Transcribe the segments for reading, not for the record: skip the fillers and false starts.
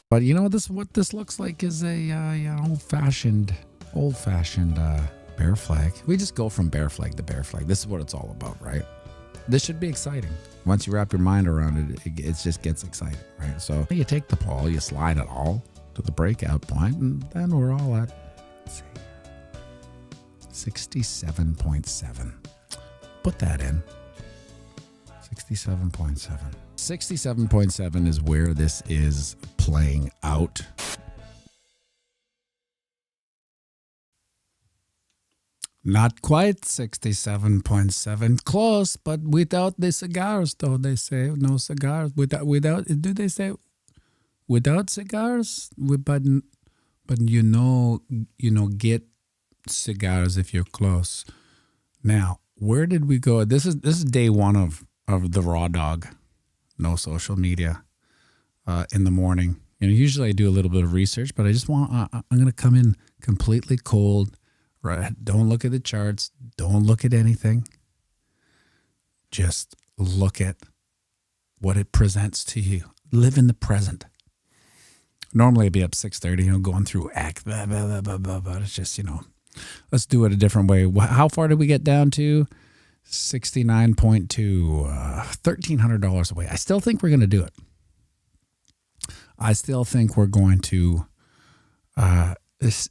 But you know, what this looks like is a old-fashioned bear flag. We just go from bear flag to bear flag. This is what it's all about, right? This should be exciting. Once you wrap your mind around it, it just gets exciting, right? So you take the ball, you slide it all to the breakout point, and then we're all at, let's see, 67.7. Put that in. 67.7. 67.7 is where this is playing out. Not quite 67.7. Close, but without the cigars, though, they say. No cigars. Without, do they say without cigars? But get cigars if you're close. Now, where did we go? This is day one of the raw dog. No social media in the morning. Usually I do a little bit of research, but I just I'm going to come in completely cold. Right? Don't look at the charts. Don't look at anything. Just look at what it presents to you. Live in the present. Normally I'd be up 6:30, going through act, blah, blah, blah, blah, blah. It's just, let's do it a different way. How far did we get down to? 69.2, $1,300 away. I still think we're going to do it. I still think we're going to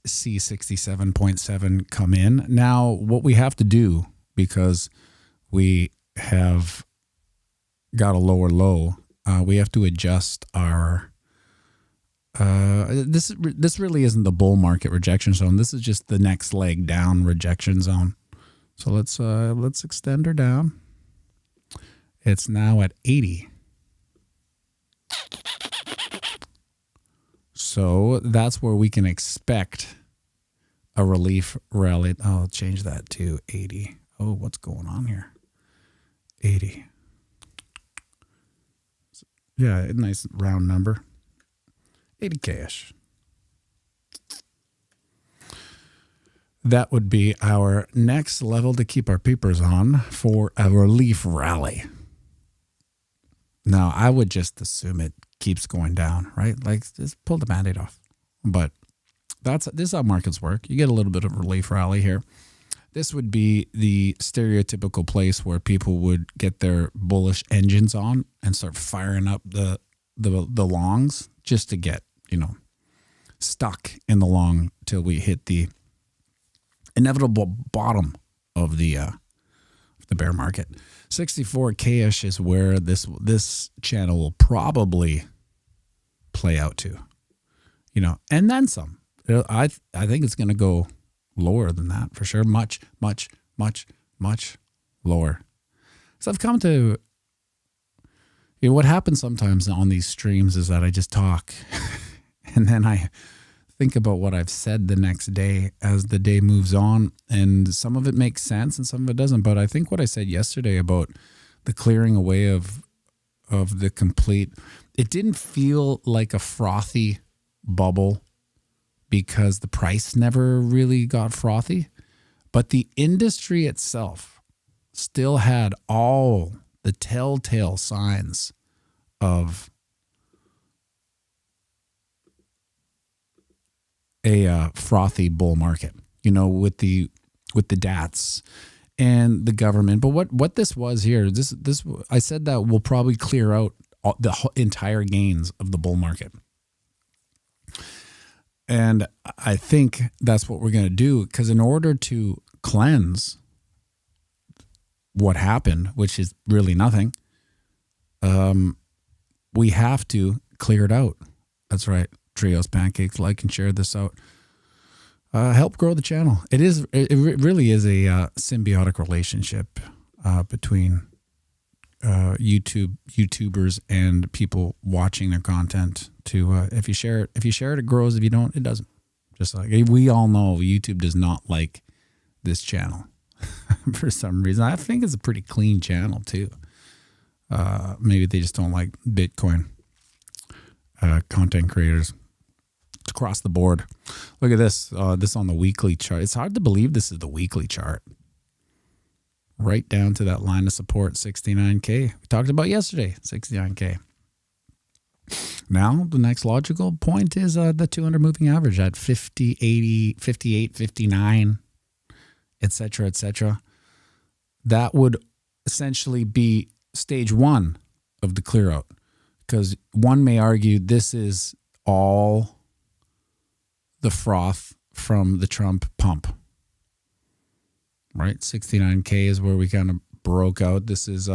see 67.7 come in. Now, what we have to do, because we have got a lower low, we have to adjust our this really isn't the bull market rejection zone. This is just the next leg down rejection zone. So let's extend her down. It's now at 80. So that's where we can expect a relief rally. I'll change that to 80. Oh, what's going on here? 80. Yeah, a nice round number. 80K-ish. That would be our next level to keep our peepers on for a relief rally. Now, I would just assume it keeps going down, right? Like, just pull the Band-Aid off. But this is how markets work. You get a little bit of relief rally here. This would be the stereotypical place where people would get their bullish engines on and start firing up the longs just to get, stuck in the long till we hit the inevitable bottom of the bear market. 64K-ish is where this channel will probably play out to, and then some. I think it's going to go lower than that for sure. Much, much, much, much lower. So I've come to, what happens sometimes on these streams is that I just talk and then I think about what I've said the next day as the day moves on, and some of it makes sense and some of it doesn't. But I think what I said yesterday about the clearing away of the complete, it didn't feel like a frothy bubble because the price never really got frothy, but the industry itself still had all the telltale signs of a frothy bull market, with the DATs and the government. But what this was here, this I said that will probably clear out the entire gains of the bull market. And I think that's what we're going to do, because in order to cleanse what happened, which is really nothing, we have to clear it out. That's right. Trios, pancakes, like and share this out. Help grow the channel. It really is a symbiotic relationship between YouTubers and people watching their content. If you share it, it grows. If you don't, it doesn't. Just like we all know, YouTube does not like this channel for some reason. I think it's a pretty clean channel too. Maybe they just don't like Bitcoin content creators. Of across the board. Look at this. This on the weekly chart. It's hard to believe this is the weekly chart. Right down to that line of support, 69K. We talked about yesterday, 69K. Now, the next logical point is the 200 moving average at 50, 80, 58, 59, etc., etc. That would essentially be stage one of the clear out, because one may argue this is all the froth from the Trump pump, right? 69K is where we kind of broke out. This is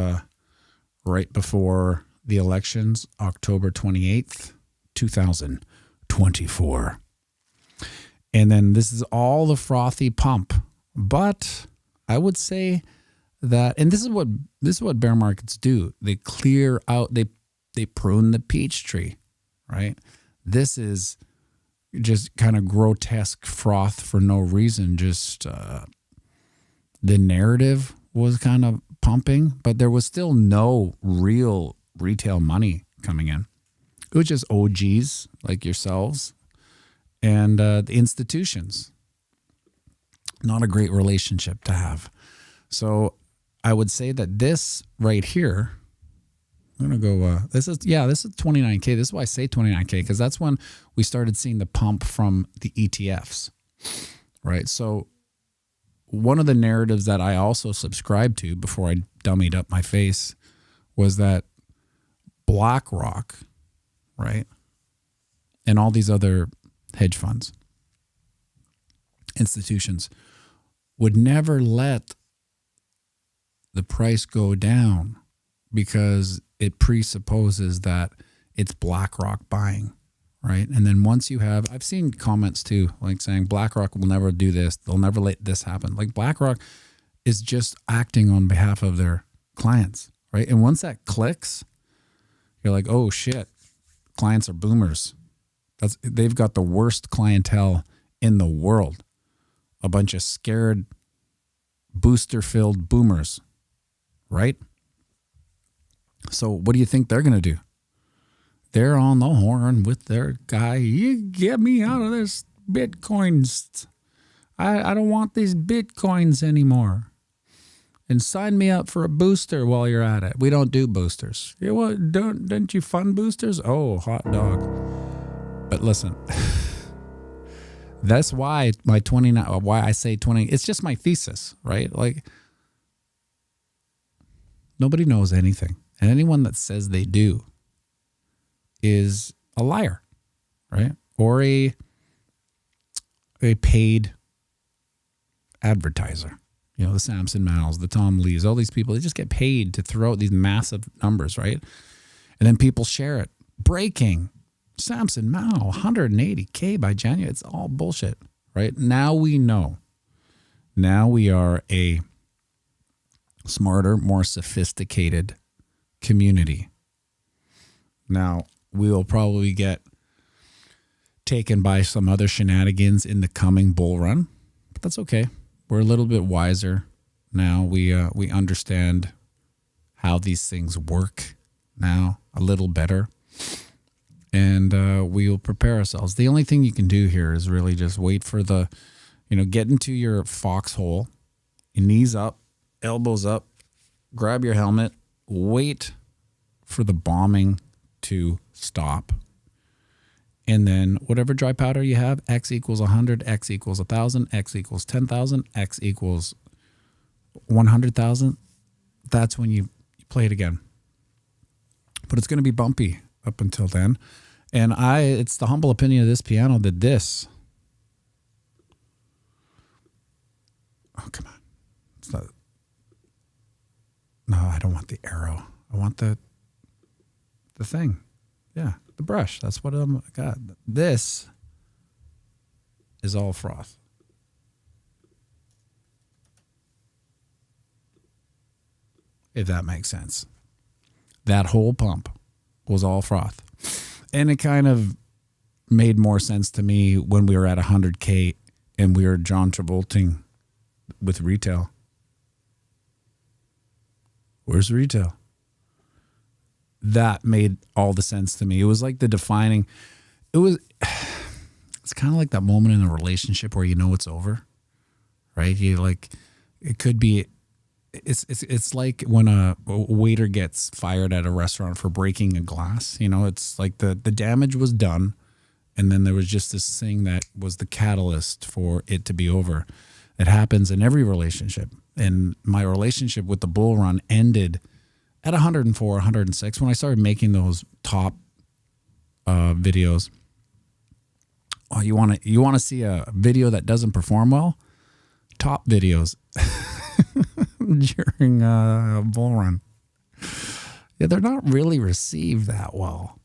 right before the elections, October 28th, 2024. And then this is all the frothy pump. But I would say that, and this is what bear markets do. They clear out, they prune the peach tree, right? This is just kind of grotesque froth for no reason. Just the narrative was kind of pumping, but there was still no real retail money coming in. It was just OGs like yourselves and the institutions. Not a great relationship to have. So I would say that this right here, I'm going to go, this is 29K. This is why I say 29K, because that's when we started seeing the pump from the ETFs, right? So one of the narratives that I also subscribed to before I dummied up my face was that BlackRock, right, and all these other hedge funds, institutions, would never let the price go down because it presupposes that it's BlackRock buying, right? And then once you have, I've seen comments too, like saying BlackRock will never do this. They'll never let this happen. Like BlackRock is just acting on behalf of their clients, right? And once that clicks, you're like, oh shit, clients are boomers. They've got the worst clientele in the world. A bunch of scared, booster-filled boomers, right? So what do you think they're going to do? They're on the horn with their guy. You get me out of this Bitcoins. I don't want these Bitcoins anymore. And sign me up for a booster while you're at it. We don't do boosters. You know what? Don't you fund boosters? Oh, hot dog. But listen, that's why why I say 20, it's just my thesis, right? Like, nobody knows anything. And anyone that says they do is a liar, right? Or a paid advertiser. You know, the Samson Mals, the Tom Lees, all these people, they just get paid to throw out these massive numbers, right? And then people share it. Breaking. Samson Mao, 180K by January. It's all bullshit, right? Now we know. Now we are a smarter, more sophisticated community. Now, we will probably get taken by some other shenanigans in the coming bull run, but that's okay. We're a little bit wiser now. We understand how these things work now a little better, and we will prepare ourselves. The only thing you can do here is really just wait for the, get into your foxhole, your knees up, elbows up, grab your helmet, wait for the bombing to stop. And then whatever dry powder you have, X equals 100, X equals 1,000, X equals 10,000, X equals 100,000. That's when you play it again. But it's going to be bumpy up until then. And it's the humble opinion of this piano that this. Oh, come on. It's not. No, I don't want the arrow. I want the thing. Yeah, the brush. That's what I'm got. This is all froth. If that makes sense. That whole pump was all froth. And it kind of made more sense to me when we were at 100K and we were John Travolting with retail. Where's retail? That made all the sense to me. It was like the defining, it's kind of like that moment in a relationship where you know it's over, right? You like, it could be, it's like when a waiter gets fired at a restaurant for breaking a glass. You know, it's like the damage was done, and then there was just this thing that was the catalyst for it to be over. It happens in every relationship. And my relationship with the bull run ended at 104, 106 when I started making those top videos. Oh, you want to see a video that doesn't perform well? Top videos during a bull run. Yeah, they're not really received that well.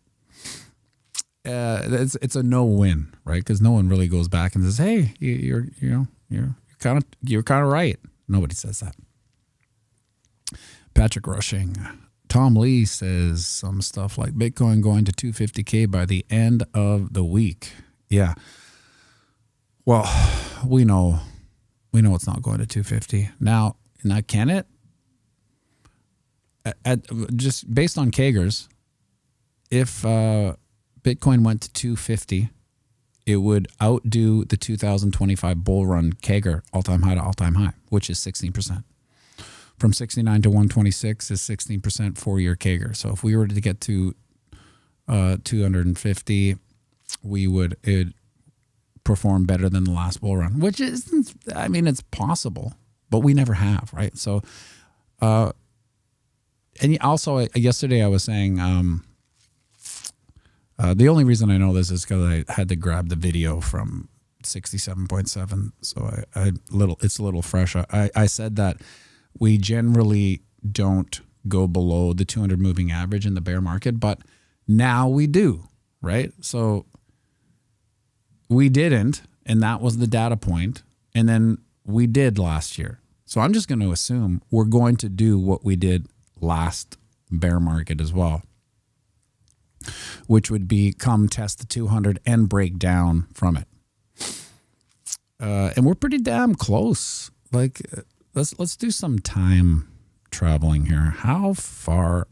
It's a no-win, right? Because no one really goes back and says, "Hey, you're kind of right." Nobody says that. Patrick Rushing. Tom Lee says some stuff like Bitcoin going to 250K by the end of the week. Yeah. Well, we know it's not going to 250. Now can it? Just based on Kagers, if Bitcoin went to 250, it would outdo the 2025 bull run Kager all-time high to all-time high, which is 16%. From 69 to 126 is 16% 4-year Kager. So if we were to get to 250, it would perform better than the last bull run, which is, I mean, it's possible, but we never have, right? So, and also yesterday I was saying, the only reason I know this is because I had to grab the video from 67.7, so it's a little fresh. I said that we generally don't go below the 200 moving average in the bear market, but now we do, right? So we didn't, and that was the data point, and then we did last year. So I'm just going to assume we're going to do what we did last bear market as well, which would be come test the 200 and break down from it. And we're pretty damn close. Like, let's do some time traveling here. How far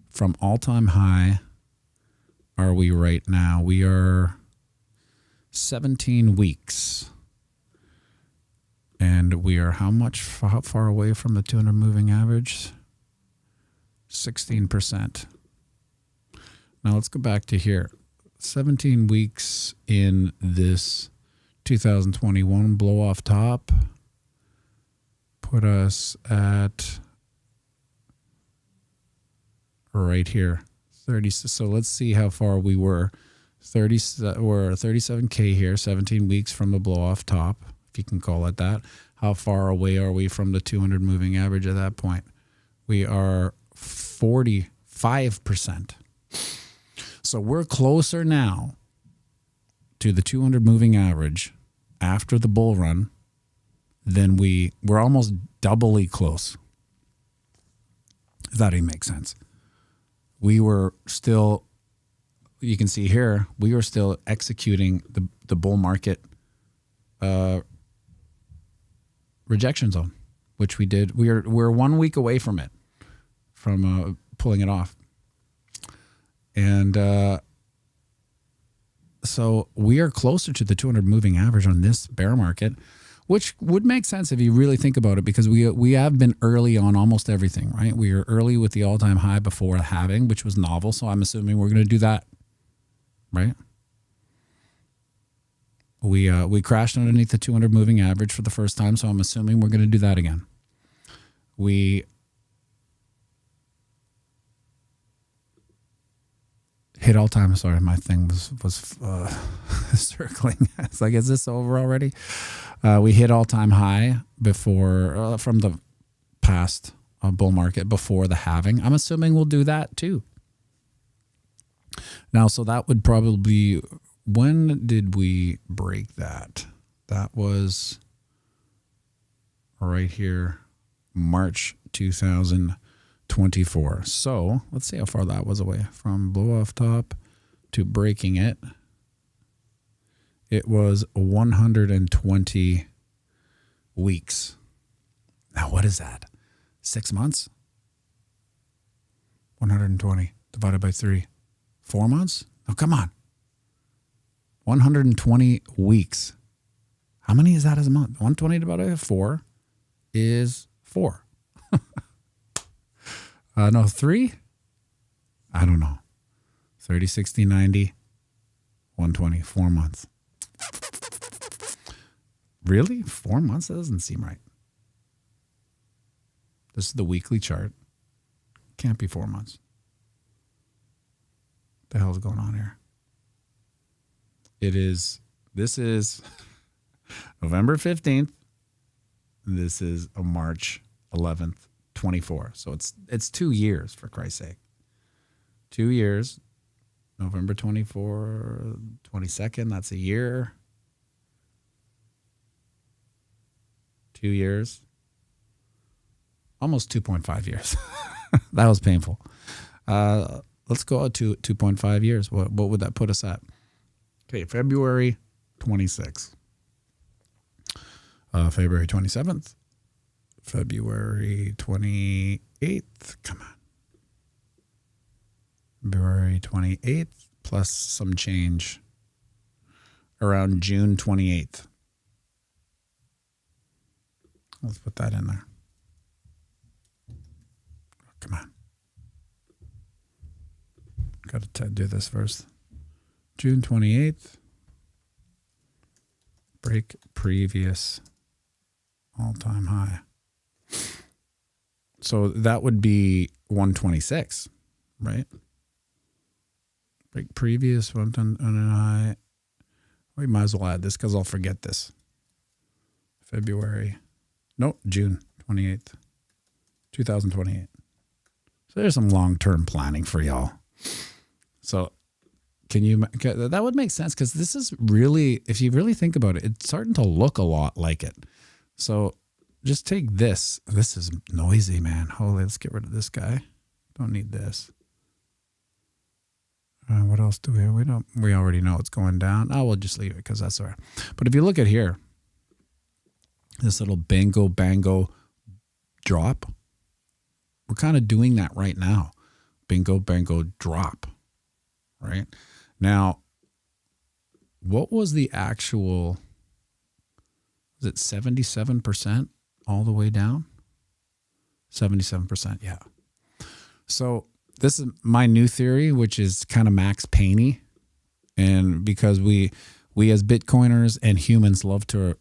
from all-time high are we right now? We are 17 weeks. And we are how far away from the 200 moving average? 16%. Now let's go back to here. 17 weeks in this 2021 blow off top put us at right here, 30. So let's see how far we were. We're 37K here, 17 weeks from the blow off top, if you can call it that. How far away are we from the 200 moving average at that point? We are 45%. So we're closer now to the 200 moving average after the bull run than we're almost doubly close. If that even makes sense. We were still, you can see here, we were still executing the bull market rejection zone, which we did. We're 1 week away from it, from pulling it off. And so we are closer to the 200 moving average on this bear market, which would make sense if you really think about it, because we have been early on almost everything, right? We are early with the all-time high before the halving, which was novel. So I'm assuming we're going to do that, right? We crashed underneath the 200 moving average for the first time, so I'm assuming we're going to do that again. We hit all time. Sorry, my thing was circling. It's like, is this over already? We hit all time high before from the past bull market before the halving. I'm assuming we'll do that too. Now, so that would probably, when did we break that? That was right here, March 2024. So let's see how far that was away from blow off top to breaking it. It was 120 weeks. Now, what is that? 6 months? 120 divided by 3. 4 months? Oh, come on. 120 weeks. How many is that as a month? 120 divided by 4 is 4. No, 3? I don't know. 30, 60, 90, 120, 4 months. Really? 4 months? That doesn't seem right. This is the weekly chart. Can't be 4 months. What the hell is going on here? This is November 15th. This is a March 11th, 24. So it's 2 years, for Christ's sake. 2 years. November 24, 22nd, that's a year. 2 years. Almost 2.5 years. That was painful. Let's go out to 2.5 years. What would that put us at? Okay, February 26th. February 27th. February 28th. Come on. February 28th plus some change around June 28th. Let's put that in there. Come on. Got to do this first. June 28th. Break previous all-time high. So that would be 126, right? Break previous one high. We might as well add this because I'll forget this. June 28th, 2028. So there's some long-term planning for y'all. So that would make sense because this is really, if you really think about it, it's starting to look a lot like it. So just take this. This is noisy, man. Holy, let's get rid of this guy. Don't need this. What else do we have? We already know it's going down. We'll just leave it because that's all right. But if you look at here, this little bango drop, we're kind of doing that right now. Bingo, bango, drop. Right? Now, what was the actual, was it 77% all the way down? 77%, yeah. So this is my new theory, which is kind of Max Payne-y. And because we as Bitcoiners and humans love to,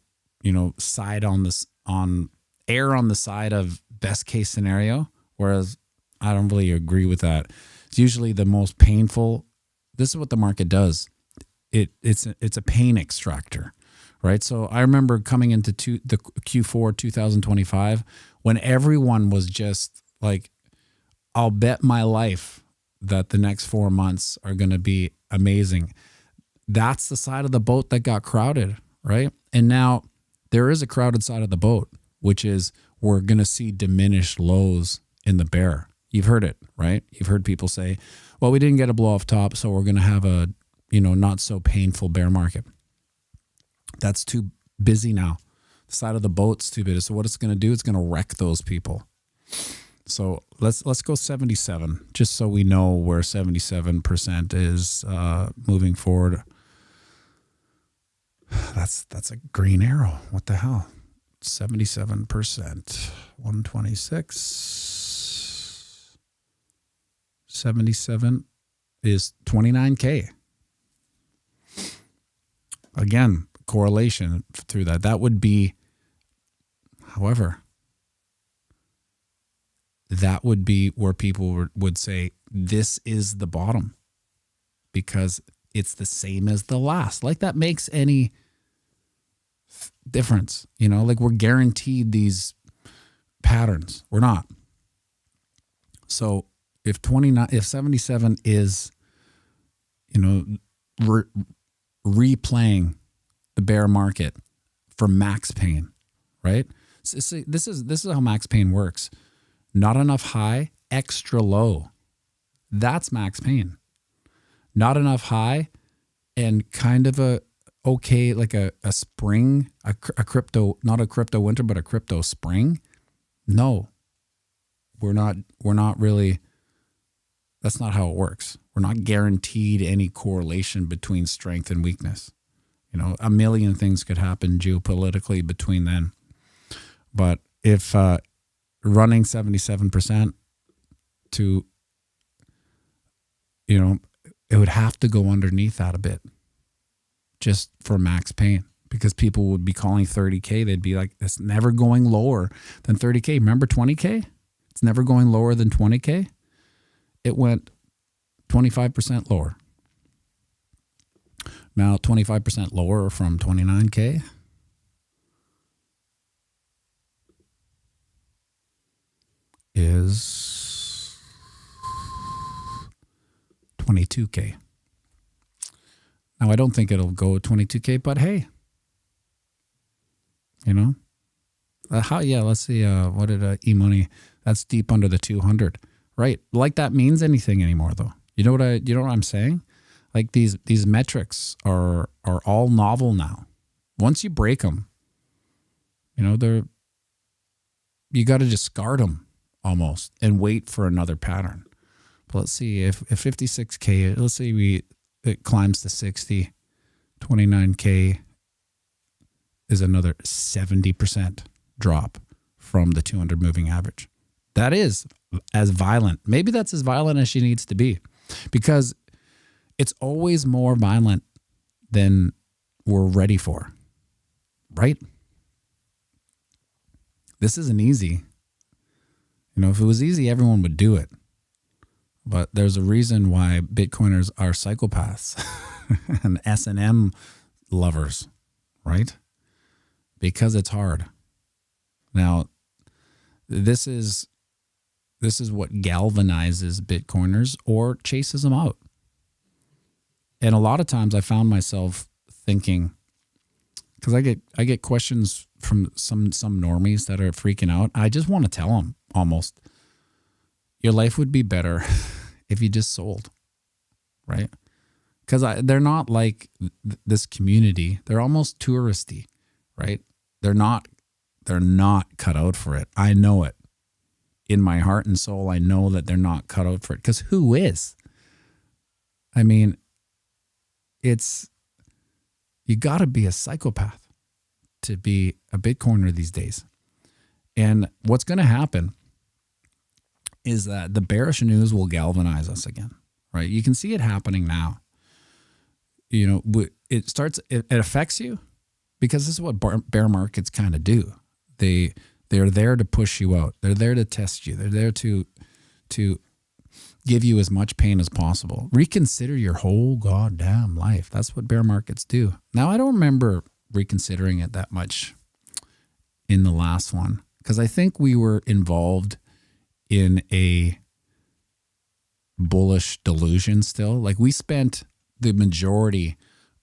err on the side of best case scenario, whereas I don't really agree with that. It's usually the most painful. This is what the market does. It's a pain extractor, right? So I remember coming into the Q4 2025 when everyone was just like, I'll bet my life that the next 4 months are going to be amazing. That's the side of the boat that got crowded, right? And now there is a crowded side of the boat, which is we're going to see diminished lows in the bear. You've heard it, right? You've heard people say, well, we didn't get a blow off top, so we're going to have a, not so painful bear market. That's too busy now. The side of the boat's too busy. So what it's going to do, it's going to wreck those people. So let's go 77, just so we know where 77% is moving forward. That's a green arrow. What the hell? 77%, 126. 77 is 29K. Again, correlation through that. That would be, however, that would be where people would say, this is the bottom because it's the same as the last. Like that makes any difference, like we're guaranteed these patterns. We're not. So if 77 is, replaying the bear market for Max Payne, right? So this is how Max Payne works. Not enough high, extra low. That's Max Payne. Not enough high and kind of a okay, like a spring, a crypto, not a crypto winter, but a crypto spring. No, we're not really, That's not how it works. We're not guaranteed any correlation between strength and weakness. You know, a million things could happen geopolitically between then. But if running 77% to, you know, it would have to go underneath that a bit just for max pain, because people would be calling 30K. They'd be like, it's never going lower than 30K. Remember 20K? It's never going lower than 20K. It went 25% lower. Now 25% lower from 29K. Is 22K. Now, I don't think it'll go 22K, but hey, you know, let's see, what did E-Money, that's deep under the 200, right? Like that means anything anymore, though. You know what I'm saying? Like these metrics are all novel now. Once you break them, you know, you got to discard them almost and wait for another pattern. But let's see if 56K, let's say it climbs to 60, 29K is another 70% drop from the 200 moving average. That is as violent. Maybe that's as violent as she needs to be, because it's always more violent than we're ready for, right? This isn't easy. You know, if it was easy, everyone would do it. But there's a reason why Bitcoiners are psychopaths and S&M lovers, right? Because it's hard. Now, this is what galvanizes Bitcoiners or chases them out. And a lot of times I found myself thinking, because I get questions from some normies that are freaking out. I just want to tell them almost, your life would be better if you just sold, right? Because they're not like this community. They're almost touristy, right? They're not cut out for it. I know it. In my heart and soul, I know that they're not cut out for it. Because who is? I mean, you got to be a psychopath to be a Bitcoiner these days. And what's going to happen is that the bearish news will galvanize us again, right? You can see it happening now. You know, it affects you because this is what bear markets kind of do. They're there to push you out. They're there to test you. They're there to give you as much pain as possible. Reconsider your whole goddamn life. That's what bear markets do. Now, I don't remember reconsidering it that much in the last one, because I think we were involved in a bullish delusion still. Like, we spent the majority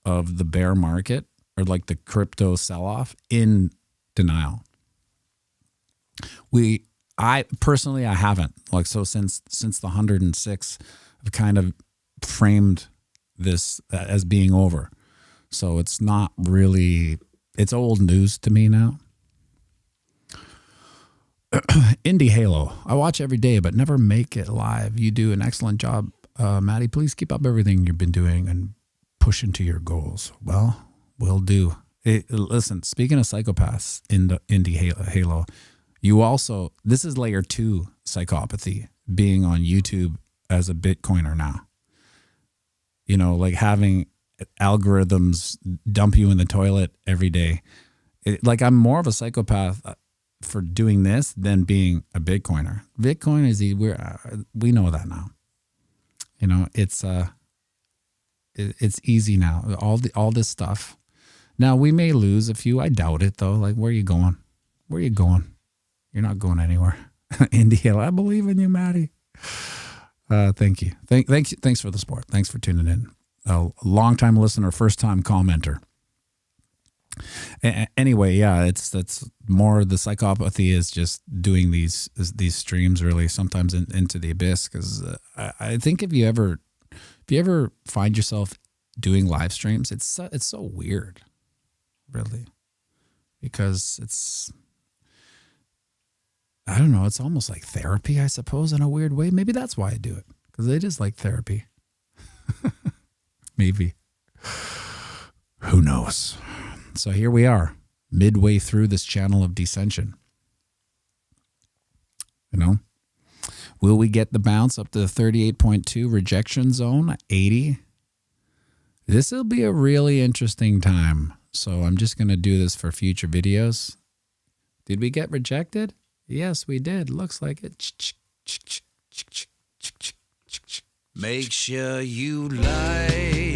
of the bear market, or like the crypto sell-off, in denial. I personally haven't. Like, so since the 106, I've kind of framed this as being over. So it's not really, it's old news to me now. Indie Halo. I watch every day, but never make it live. You do an excellent job, Matty. Please keep up everything you've been doing and push into your goals. Well, will do. Listen, speaking of psychopaths in the Indie Halo, you also, this is layer 2 psychopathy, being on YouTube as a Bitcoiner now. You know, like having algorithms dump you in the toilet every day. Like, I'm more of a psychopath for doing this than being a Bitcoiner. Bitcoin is, we know that now. You know, it's easy now. All this stuff. Now, we may lose a few. I doubt it, though. Like, where are you going? Where are you going? You're not going anywhere. India, I believe in you, Matty. Thank you. Thanks for the support. Thanks for tuning in. A long-time listener, first-time commenter. Anyway, yeah, that's more the psychopathy is just doing these streams really sometimes into the abyss. Because I think if you ever find yourself doing live streams, it's so weird, really, because it's, I don't know, it's almost like therapy, I suppose, in a weird way. Maybe that's why I do it, because it is like therapy. Maybe. Who knows? So here we are, midway through this channel of descension. You know, will we get the bounce up to the 38.2 rejection zone, 80? This will be a really interesting time. So I'm just going to do this for future videos. Did we get rejected? Yes, we did. Looks like it. Make sure you like